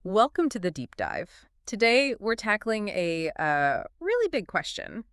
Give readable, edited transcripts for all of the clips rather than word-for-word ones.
Welcome to the deep dive. Today, we're tackling a really big question.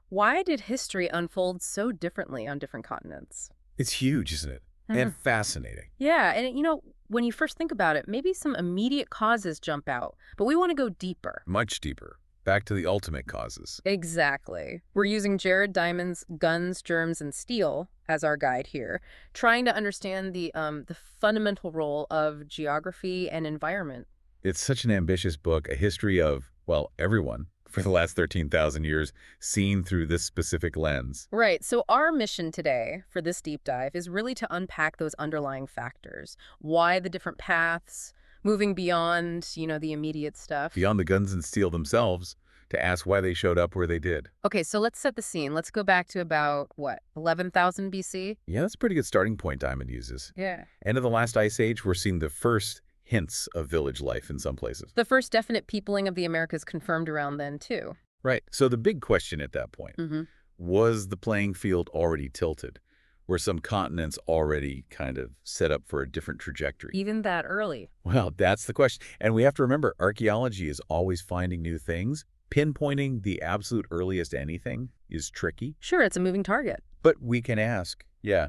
Why did history unfold so differently on different continents? It's huge, isn't it? And Mhm. fascinating. Yeah, and when you first think about it, maybe some immediate causes jump out, but we want to go deeper. Much deeper. Back to the ultimate causes. Exactly. We're using Jared Diamond's Guns, Germs, and Steel as our guide here, trying to understand the fundamental role of geography and environment. It's such an ambitious book, a history of, well, everyone for the last 13,000 years seen through this specific lens. Right. So our mission today for this deep dive is really to unpack those underlying factors. Why the different paths, moving beyond, the immediate stuff. Beyond the guns and steel themselves, to ask why they showed up where they did. Okay, so let's set the scene. Let's go back to about, what, 11,000 BC? Yeah, that's a pretty good starting point Diamond uses. Yeah. End of the last ice age, we're seeing the first hints of village life in some places. The first definite peopling of the Americas confirmed around then, too. Right. So the big question at that point, Mm-hmm. was the playing field already tilted? Were some continents already kind of set up for a different trajectory? Even that early. Well, that's the question. And we have to remember, archaeology is always finding new things. Pinpointing the absolute earliest anything is tricky. Sure, it's a moving target. But we can ask, yeah,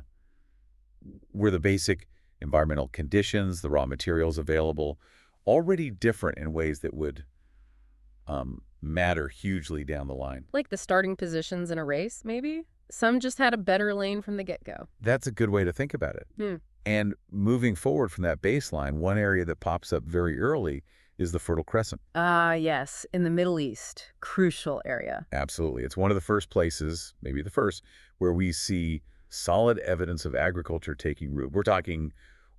were the basic environmental conditions, the raw materials available, already different in ways that would matter hugely down the line? Like the starting positions in a race, maybe? Some just had a better lane from the get-go. That's a good way to think about it. Hmm. And moving forward from that baseline, one area that pops up very early is the Fertile Crescent. Ah, yes, in the Middle East. Crucial area. Absolutely. It's one of the first places, maybe the first, where we see solid evidence of agriculture taking root. We're talking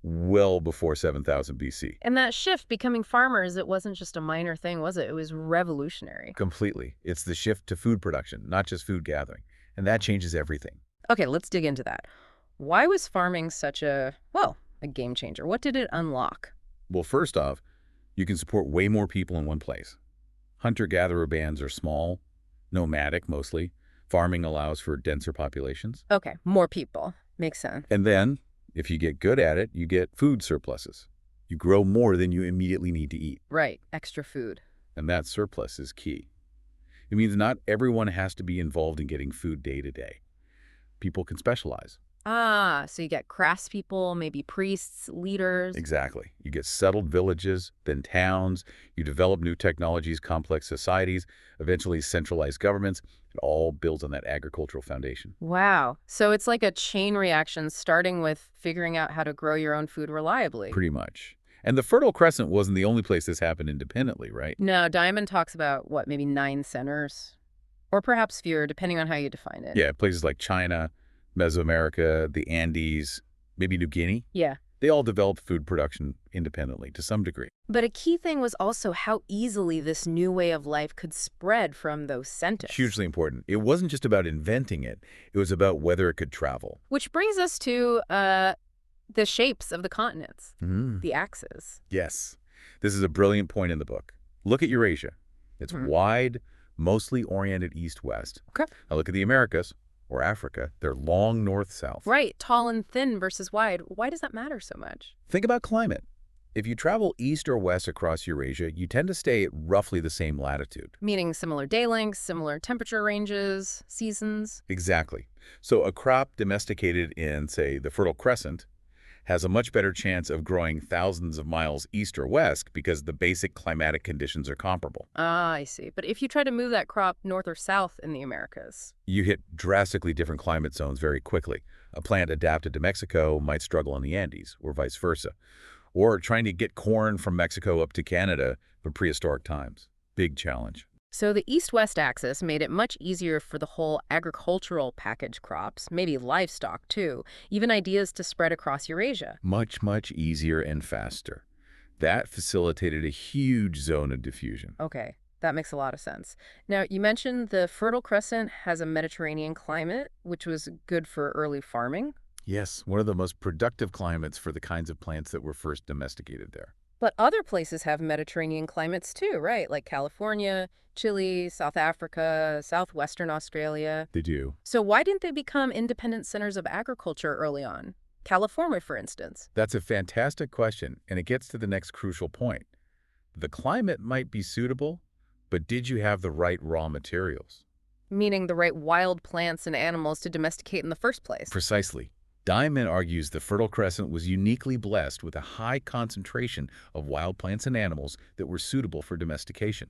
well before 7000 BC. And that shift, becoming farmers, it wasn't just a minor thing, was it? It was revolutionary. Completely. It's the shift to food production, not just food gathering. And that changes everything. Okay, let's dig into that. Why was farming such a game changer? What did it unlock? Well, first off, you can support way more people in one place. Hunter-gatherer bands are small, nomadic mostly. Farming allows for denser populations. Okay, more people. Makes sense. And then, if you get good at it, you get food surpluses. You grow more than you immediately need to eat. Right, extra food. And that surplus is key. It means not everyone has to be involved in getting food day to day. People can specialize. Ah, so you get craftspeople, maybe priests, leaders. Exactly. You get settled villages, then towns. You develop new technologies, complex societies, eventually centralized governments. It all builds on that agricultural foundation. Wow. So it's like a chain reaction, starting with figuring out how to grow your own food reliably. Pretty much. And the Fertile Crescent wasn't the only place this happened independently, right? No, Diamond talks about, what, maybe 9 centers? Or perhaps fewer, depending on how you define it. Yeah, places like China, Mesoamerica, the Andes, maybe New Guinea. Yeah. They all developed food production independently to some degree. But a key thing was also how easily this new way of life could spread from those centers. Hugely important. It wasn't just about inventing it. It was about whether it could travel. Which brings us to the shapes of the continents, Mm. the axes. Yes. This is a brilliant point in the book. Look at Eurasia. It's Mhm. wide, mostly oriented east-west. Okay. Now look at the Americas, or Africa. They're long north-south. Right, tall and thin versus wide. Why does that matter so much? Think about climate. If you travel east or west across Eurasia, you tend to stay at roughly the same latitude. Meaning similar day lengths, similar temperature ranges, seasons. Exactly. So a crop domesticated in, say, the Fertile Crescent has a much better chance of growing thousands of miles east or west because the basic climatic conditions are comparable. Ah, I see. But if you try to move that crop north or south in the Americas, You hit drastically different climate zones very quickly. A plant adapted to Mexico might struggle in the Andes, or vice versa. Or trying to get corn from Mexico up to Canada for prehistoric times. Big challenge. so the east-west axis made it much easier for the whole agricultural package crops, maybe livestock too, even ideas to spread across Eurasia. Much, much easier and faster. That facilitated a huge zone of diffusion. Okay, that makes a lot of sense. Now, you mentioned the Fertile Crescent has a Mediterranean climate, which was good for early farming. Yes, one of the most productive climates for the kinds of plants that were first domesticated there. But other places have Mediterranean climates too, right? Like California, Chile, South Africa, southwestern Australia. They do. So why didn't they become independent centers of agriculture early on? California, for instance. That's a fantastic question, and it gets to the next crucial point. The climate might be suitable, but did you have the right raw materials? Meaning the right wild plants and animals to domesticate in the first place. Precisely. Diamond argues the Fertile Crescent was uniquely blessed with a high concentration of wild plants and animals that were suitable for domestication.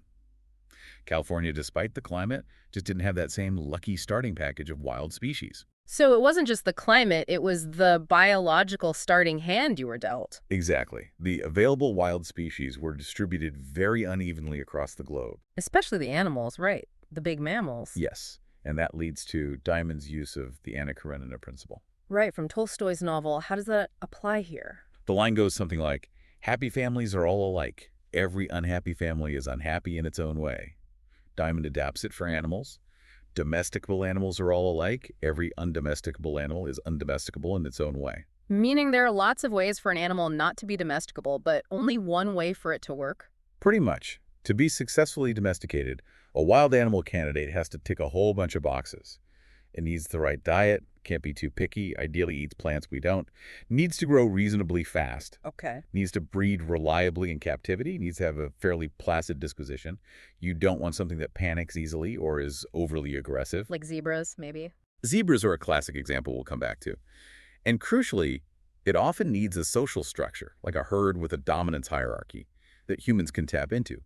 California, despite the climate, just didn't have that same lucky starting package of wild species. So it wasn't just the climate, it was the biological starting hand you were dealt. Exactly. The available wild species were distributed very unevenly across the globe. Especially the animals, right? The big mammals. Yes, and that leads to Diamond's use of the Anna Karenina principle. Right, from Tolstoy's novel. How does that apply here? The line goes something like, happy families are all alike. Every unhappy family is unhappy in its own way. Diamond adapts it for animals. Domesticable animals are all alike. Every undomesticable animal is undomesticable in its own way. Meaning there are lots of ways for an animal not to be domesticable, but only one way for it to work? Pretty much. To be successfully domesticated, a wild animal candidate has to tick a whole bunch of boxes. It needs the right diet, can't be too picky, ideally eats plants we don't, needs to grow reasonably fast, Okay. needs to breed reliably in captivity, needs to have a fairly placid disposition. You don't want something that panics easily or is overly aggressive. Like zebras, maybe? Zebras are a classic example we'll come back to. And crucially, it often needs a social structure, like a herd with a dominance hierarchy, that humans can tap into.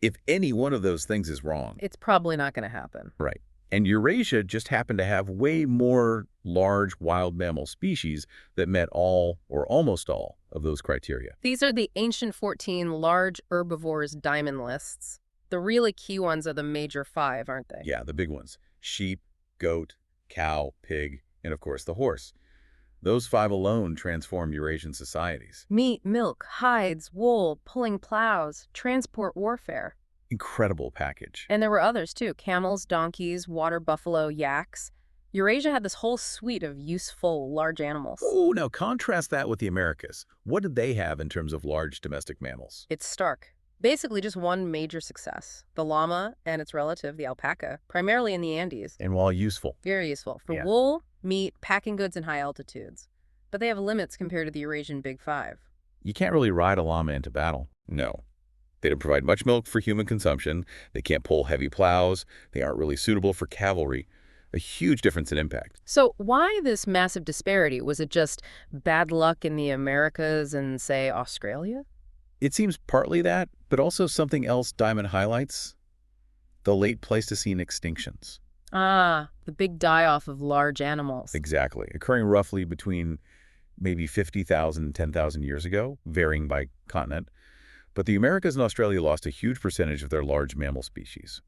If any one of those things is wrong, It's probably not going to happen. right. And Eurasia just happened to have way more large wild mammal species that met all or almost all of those criteria. These are the ancient 14 large herbivores diamond lists. The really key ones are the major 5, aren't they? Yeah, the big ones. Sheep, goat, cow, pig, and of course the horse. Those 5 alone transform Eurasian societies. Meat, milk, hides, wool, pulling plows, transport warfare. Incredible package. And there were others too. Camels, donkeys, water buffalo, yaks. Eurasia had this whole suite of useful large animals. Oh, now contrast that with the Americas. What did they have in terms of large domestic mammals? It's stark. Basically just one major success. The llama and its relative, the alpaca, primarily in the Andes. And while useful, Very useful for Yeah. wool, meat, packing goods, and high altitudes. But they have limits compared to the Eurasian Big Five. you can't really ride a llama into battle. No. They don't provide much milk for human consumption. They can't pull heavy plows. They aren't really suitable for cavalry. A huge difference in impact. So why this massive disparity? Was it just bad luck in the Americas and, say, Australia? It seems partly that, but also something else Diamond highlights: the late Pleistocene extinctions. Ah, the big die-off of large animals. Exactly. Occurring roughly between maybe 50,000 and 10,000 years ago, varying by continent. But the Americas and Australia lost a huge percentage of their large mammal species.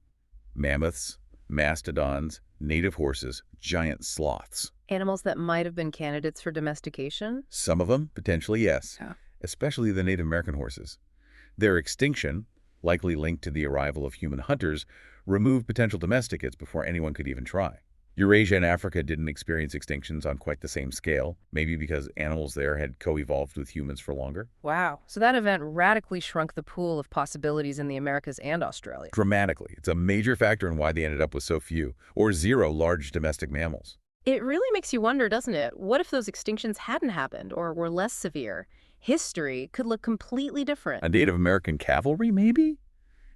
Mammoths, mastodons, native horses, giant sloths. Animals that might have been candidates for domestication? Some of them, potentially, yes. Yeah. Especially the Native American horses. Their extinction, likely linked to the arrival of human hunters, removed potential domesticates before anyone could even try. Eurasia and Africa didn't experience extinctions on quite the same scale, maybe because animals there had co-evolved with humans for longer. Wow. So that event radically shrunk the pool of possibilities in the Americas and Australia. Dramatically. It's a major factor in why they ended up with so few, or 0 large domestic mammals. It really makes you wonder, doesn't it? What if those extinctions hadn't happened or were less severe? History could look completely different. A Native American cavalry, maybe?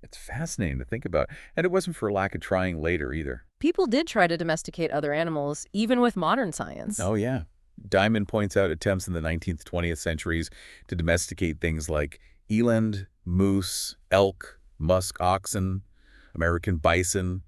It's fascinating to think about. And it wasn't for lack of trying later, either. People did try to domesticate other animals, even with modern science. Oh, yeah. Diamond points out attempts in the 19th, 20th centuries to domesticate things like eland, moose, elk, musk oxen, American bison,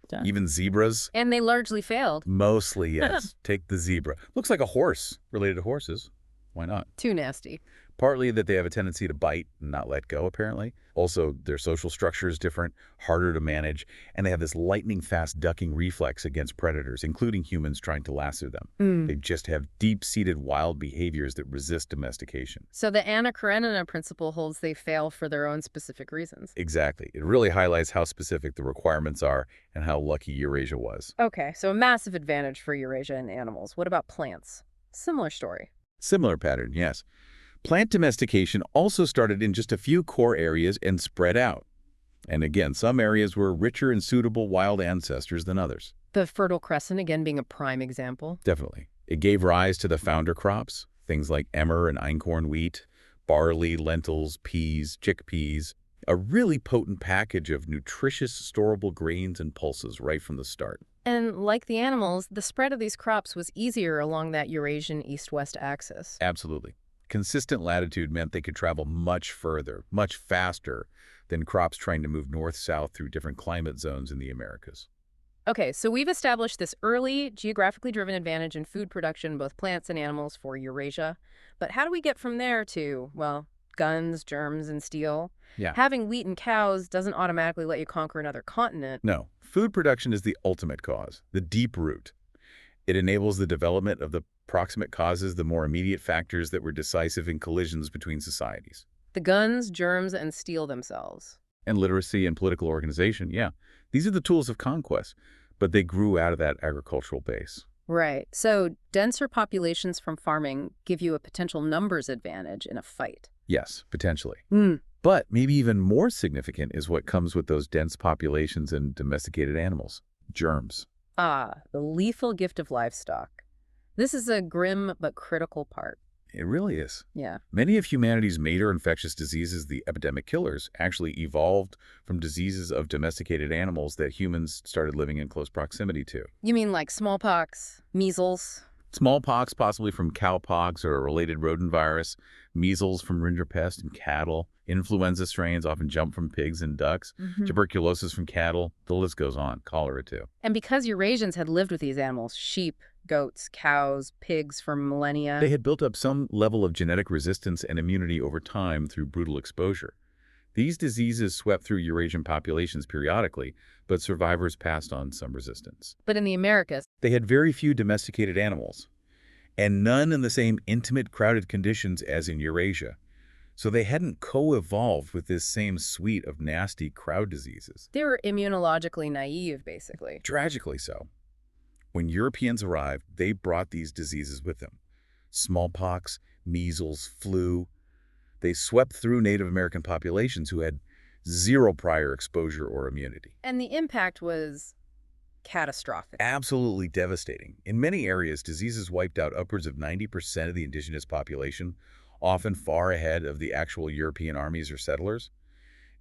Yeah. even zebras. And they largely failed. Mostly, yes. Take the zebra. Looks like a horse, related to horses. Why not? Too nasty. Partly that they have a tendency to bite and not let go, apparently. Also, their social structure is different, harder to manage, and they have this lightning-fast ducking reflex against predators, including humans trying to lasso them. They just have deep-seated wild behaviors that resist domestication. So the Anna Karenina principle holds they fail for their own specific reasons. Exactly. It really highlights how specific the requirements are and how lucky Eurasia was. Okay, so a massive advantage for Eurasia and animals. What about plants? Similar story. Similar pattern, yes. Plant domestication also started in just a few core areas and spread out. And again, some areas were richer in suitable wild ancestors than others. The Fertile Crescent, again, being a prime example. Definitely. It gave rise to the founder crops, things like emmer and einkorn wheat, barley, lentils, peas, chickpeas, A really potent package of nutritious, storable grains and pulses right from the start. And like the animals, the spread of these crops was easier along that Eurasian east-west axis. Absolutely. Consistent latitude meant they could travel much further, much faster than crops trying to move north-south through different climate zones in the Americas. Okay, so we've established this early, geographically driven advantage in food production, both plants and animals, for Eurasia. But how do we get from there to, well, guns, germs, and steel? Yeah. Having wheat and cows doesn't automatically let you conquer another continent. No, food production is the ultimate cause, the deep root. It enables the development of the proximate causes, the more immediate factors that were decisive in collisions between societies. The guns, germs, and steel themselves. And literacy and political organization, yeah. These are the tools of conquest, but they grew out of that agricultural base. Right. So denser populations from farming give you a potential numbers advantage in a fight. Yes, potentially. Hmm. But maybe even more significant is what comes with those dense populations and domesticated animals. Germs. Ah, the lethal gift of livestock. This is a grim but critical part. It really is. Yeah. Many of humanity's major infectious diseases, the epidemic killers, actually evolved from diseases of domesticated animals that humans started living in close proximity to. You mean like smallpox, measles? Smallpox, possibly from cowpox or a related rodent virus, measles from rinderpest in cattle, influenza strains often jump from pigs and ducks, tuberculosis from cattle, the list goes on, cholera too. And because Eurasians had lived with these animals, sheep, goats, cows, pigs for millennia. They had built up some level of genetic resistance and immunity over time through brutal exposure. These diseases swept through Eurasian populations periodically, but survivors passed on some resistance. But in the Americas, They had very few domesticated animals, and none in the same intimate, crowded conditions as in Eurasia. So they hadn't co-evolved with this same suite of nasty crowd diseases. they were immunologically naive, basically. Tragically so. When Europeans arrived, they brought these diseases with them. Smallpox, measles, flu. They swept through Native American populations who had zero prior exposure or immunity. And the impact was catastrophic. Absolutely devastating. In many areas, diseases wiped out upwards of 90% of the indigenous population, often far ahead of the actual European armies or settlers.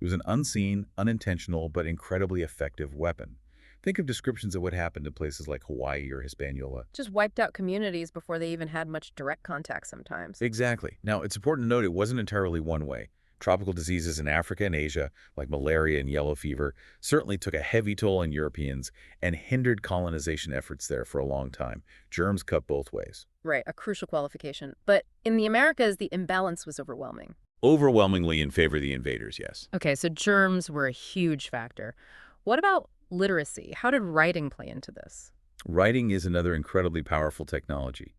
It was an unseen, unintentional, but incredibly effective weapon. Think of descriptions of what happened in places like Hawaii or Hispaniola. Just wiped out communities before they even had much direct contact sometimes. Exactly. Now, it's important to note it wasn't entirely one way. Tropical diseases in Africa and Asia, like malaria and yellow fever, certainly took a heavy toll on Europeans and hindered colonization efforts there for a long time. Germs cut both ways. Right, a crucial qualification. But in the Americas, the imbalance was overwhelming. Overwhelmingly in favor of the invaders, yes. Okay, so germs were a huge factor. What about literacy? How did writing play into this? Writing is another incredibly powerful technology.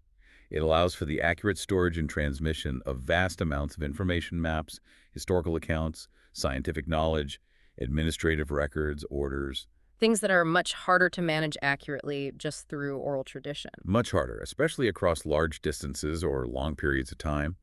It allows for the accurate storage and transmission of vast amounts of information maps, historical accounts, scientific knowledge, administrative records, orders. Things that are much harder to manage accurately just through oral tradition. Much harder, especially across large distances or long periods of time.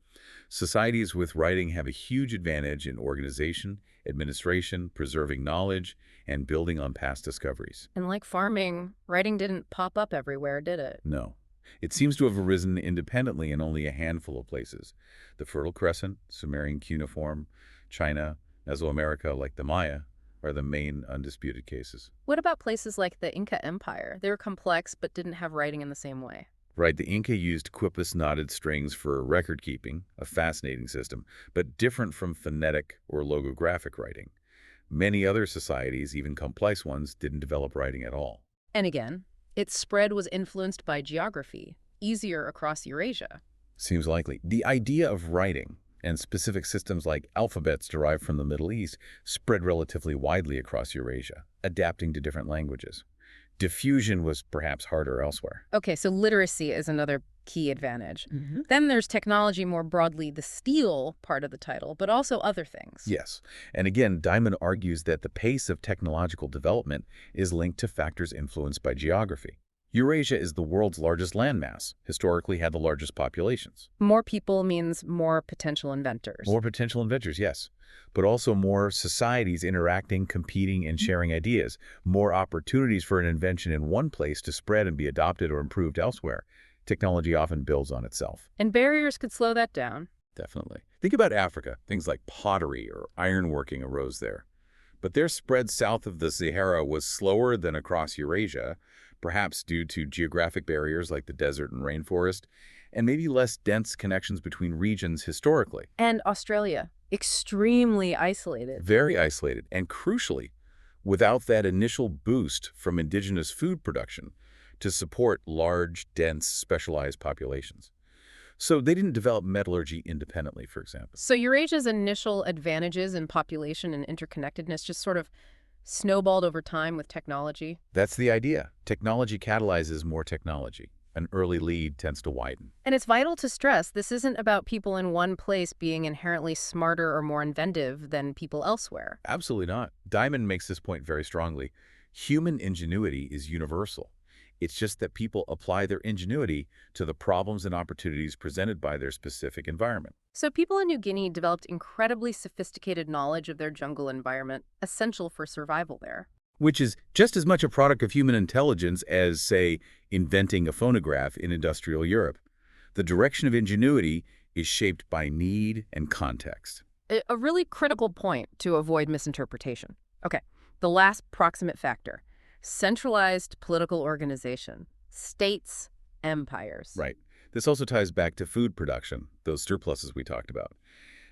Societies with writing have a huge advantage in organization, administration, preserving knowledge, and building on past discoveries. And like farming, writing didn't pop up everywhere, did it? No. It seems to have arisen independently in only a handful of places. The Fertile Crescent, Sumerian cuneiform, China, Mesoamerica, like the Maya, are the main undisputed cases. What about places like the Inca Empire? They were complex but didn't have writing in the same way. Right, the Inca used quipus knotted strings for record keeping, a fascinating system, but different from phonetic or logographic writing. Many other societies, even complex ones, didn't develop writing at all. And again, its spread was influenced by geography, easier across Eurasia. Seems likely. The idea of writing and specific systems like alphabets derived from the Middle East spread relatively widely across Eurasia, adapting to different languages. Diffusion was perhaps harder elsewhere. Okay, so literacy is another key advantage. Then there's technology more broadly, the steel part of the title, but also other things. Yes. And again, Diamond argues that the pace of technological development is linked to factors influenced by geography. Eurasia is the world's largest landmass, historically had the largest populations. More people means more potential inventors. More potential inventors, yes, but also more societies interacting, competing, and sharing ideas, more opportunities for an invention in one place to spread and be adopted or improved elsewhere. Technology often builds on itself. And barriers could slow that down. Definitely. Think about Africa. Things like pottery or ironworking arose there. But their spread south of the Sahara was slower than across Eurasia, perhaps due to geographic barriers like the desert and rainforest, and maybe less dense connections between regions historically. And Australia, extremely isolated. Very isolated, and crucially, without that initial boost from indigenous food production to support large, dense, specialized populations. So they didn't develop metallurgy independently, for example. So Eurasia's initial advantages in population and interconnectedness just sort of snowballed over time with technology. That's the idea. Technology catalyzes more technology. An early lead tends to widen. And it's vital to stress this isn't about people in one place being inherently smarter or more inventive than people elsewhere. Absolutely not. Diamond makes this point very strongly. Human ingenuity is universal. It's just that people apply their ingenuity to the problems and opportunities presented by their specific environment. So people in New Guinea developed incredibly sophisticated knowledge of their jungle environment, essential for survival there. Which is just as much a product of human intelligence as, say, inventing a phonograph in industrial Europe. The direction of ingenuity is shaped by need and context. A really critical point to avoid misinterpretation. Okay, the last proximate factor: centralized political organization, states, empires. Right. This also ties back to food production, those surpluses we talked about.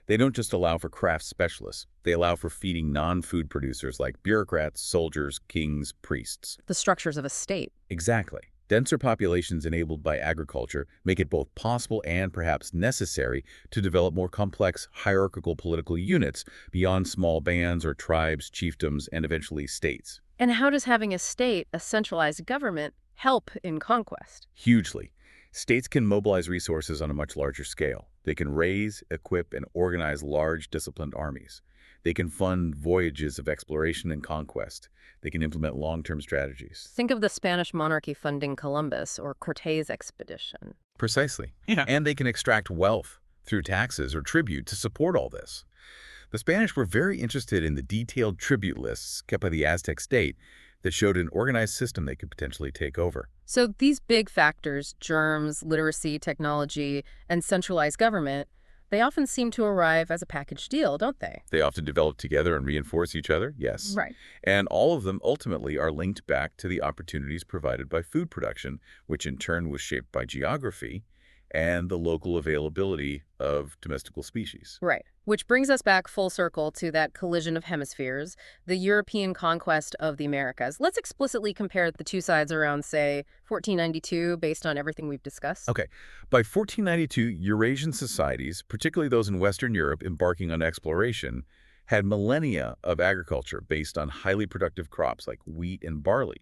They don't just allow for craft specialists. They allow for feeding non-food producers like bureaucrats, soldiers, kings, priests. The structures of a state. Exactly. Denser populations enabled by agriculture make it both possible and perhaps necessary to develop more complex hierarchical political units beyond small bands or tribes, chiefdoms, and eventually states. And how does having a state, a centralized government, help in conquest? Hugely. States can mobilize resources on a much larger scale. They can raise, equip, and organize large, disciplined armies. They can fund voyages of exploration and conquest. They can implement long-term strategies. Think of the Spanish monarchy funding Columbus or Cortés' expedition. Precisely. Yeah. And they can extract wealth through taxes or tribute to support all this. The Spanish were very interested in the detailed tribute lists kept by the Aztec state that showed an organized system they could potentially take over. So these big factors, germs, literacy, technology, and centralized government, they often seem to arrive as a package deal, don't they? They often develop together and reinforce each other, yes. Right. And all of them ultimately are linked back to the opportunities provided by food production, which in turn was shaped by geography and the local availability of domesticable species. Right. Which brings us back full circle to that collision of hemispheres, the European conquest of the Americas. Let's explicitly compare the two sides around, say, 1492, based on everything we've discussed. Okay. By 1492, Eurasian societies, particularly those in Western Europe embarking on exploration, had millennia of agriculture based on highly productive crops like wheat and barley.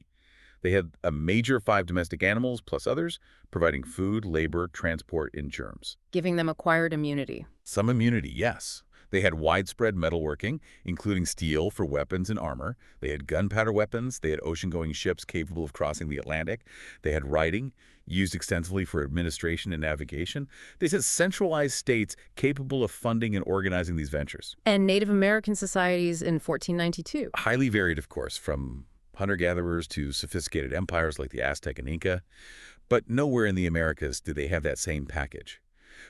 They had a major 5 domestic animals, plus others, providing food, labor, transport, and germs. Giving them acquired immunity. Some immunity, yes. They had widespread metalworking, including steel for weapons and armor. They had gunpowder weapons. They had ocean-going ships capable of crossing the Atlantic. They had writing, used extensively for administration and navigation. They had centralized states capable of funding and organizing these ventures. And Native American societies in 1492. Highly varied, of course, from hunter-gatherers to sophisticated empires like the Aztec and Inca. But nowhere in the Americas did they have that same package.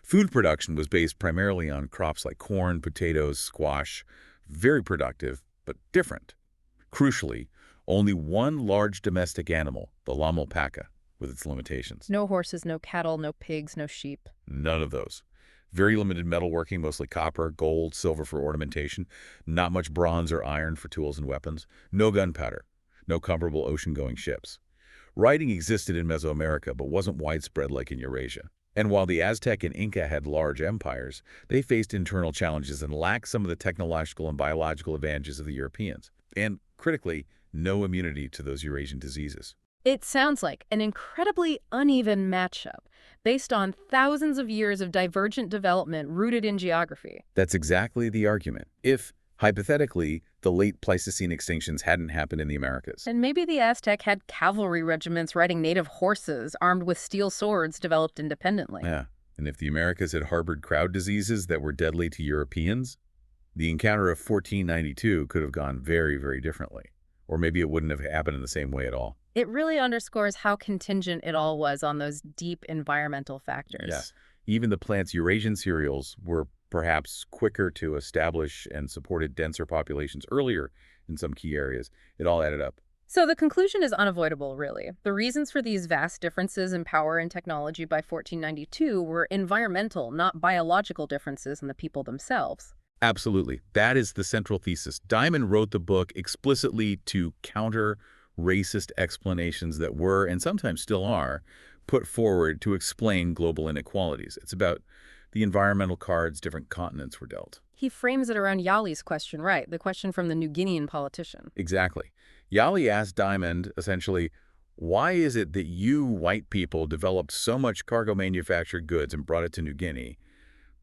Food production was based primarily on crops like corn, potatoes, squash, very productive, but different. Crucially, only one large domestic animal, the llama alpaca, with its limitations. No horses, no cattle, no pigs, no sheep. None of those. Very limited metalworking, mostly copper, gold, silver for ornamentation, not much bronze or iron for tools and weapons, no gunpowder, no comparable ocean-going ships. Writing existed in Mesoamerica, but wasn't widespread like in Eurasia. And while the Aztec and Inca had large empires, they faced internal challenges and lacked some of the technological and biological advantages of the Europeans. And, critically, no immunity to those Eurasian diseases. It sounds like an incredibly uneven matchup based on thousands of years of divergent development rooted in geography. That's exactly the argument. If, hypothetically, the late Pleistocene extinctions hadn't happened in the Americas. And maybe the Aztec had cavalry regiments riding native horses armed with steel swords developed independently. Yeah, and if the Americas had harbored crowd diseases that were deadly to Europeans, the encounter of 1492 could have gone very, very differently. Or maybe it wouldn't have happened in the same way at all. It really underscores how contingent it all was on those deep environmental factors. Yes. Even the plant's Eurasian cereals were perhaps quicker to establish and supported denser populations earlier in some key areas. It all added up. So the conclusion is unavoidable, really. The reasons for these vast differences in power and technology by 1492 were environmental, not biological differences in the people themselves. Absolutely. That is the central thesis. Diamond wrote the book explicitly to counter racist explanations that were, and sometimes still are, put forward to explain global inequalities. It's about the environmental cards different continents were dealt. He frames it around Yali's question, right? The question from the New Guinean politician. Exactly. Yali asked Diamond, essentially, why is it that you white people developed so much cargo manufactured goods and brought it to New Guinea,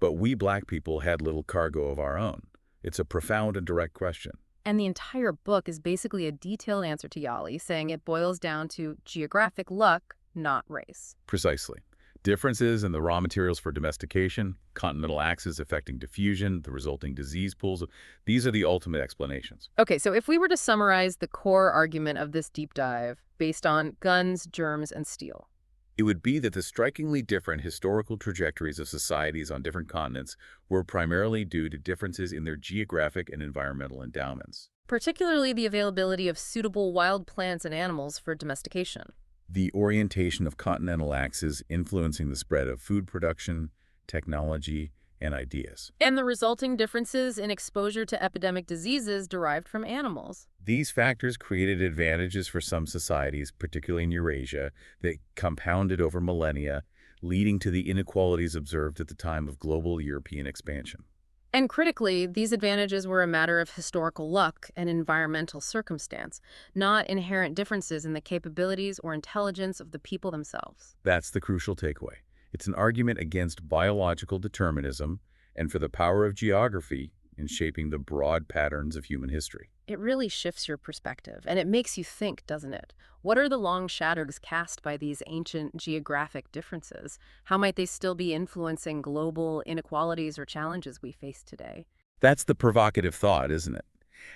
but we black people had little cargo of our own? It's a profound and direct question. And the entire book is basically a detailed answer to Yali, saying it boils down to geographic luck, not race. Precisely. Differences in the raw materials for domestication, continental axes affecting diffusion, the resulting disease pools, these are the ultimate explanations. Okay, so if we were to summarize the core argument of this deep dive based on guns, germs, and steel. It would be that the strikingly different historical trajectories of societies on different continents were primarily due to differences in their geographic and environmental endowments. Particularly the availability of suitable wild plants and animals for domestication. The orientation of continental axes influencing the spread of food production, technology, and ideas. And the resulting differences in exposure to epidemic diseases derived from animals. These factors created advantages for some societies, particularly in Eurasia, that compounded over millennia, leading to the inequalities observed at the time of global European expansion. And critically, these advantages were a matter of historical luck and environmental circumstance, not inherent differences in the capabilities or intelligence of the people themselves. That's the crucial takeaway. It's an argument against biological determinism and for the power of geography in shaping the broad patterns of human history. It really shifts your perspective, and it makes you think, doesn't it? What are the long shadows cast by these ancient geographic differences? How might they still be influencing global inequalities or challenges we face today? That's the provocative thought, isn't it?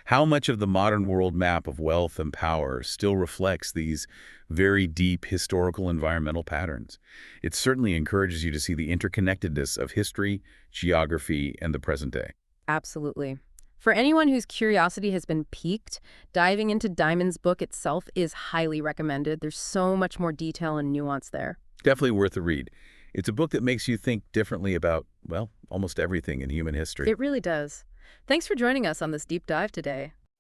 How much of the modern world map of wealth and power still reflects these very deep historical environmental patterns? It certainly encourages you to see the interconnectedness of history, geography, and the present day. Absolutely. For anyone whose curiosity has been piqued, diving into Diamond's book itself is highly recommended. There's so much more detail and nuance there. Definitely worth a read. It's a book that makes you think differently about, well, almost everything in human history. It really does. Thanks for joining us on this deep dive today.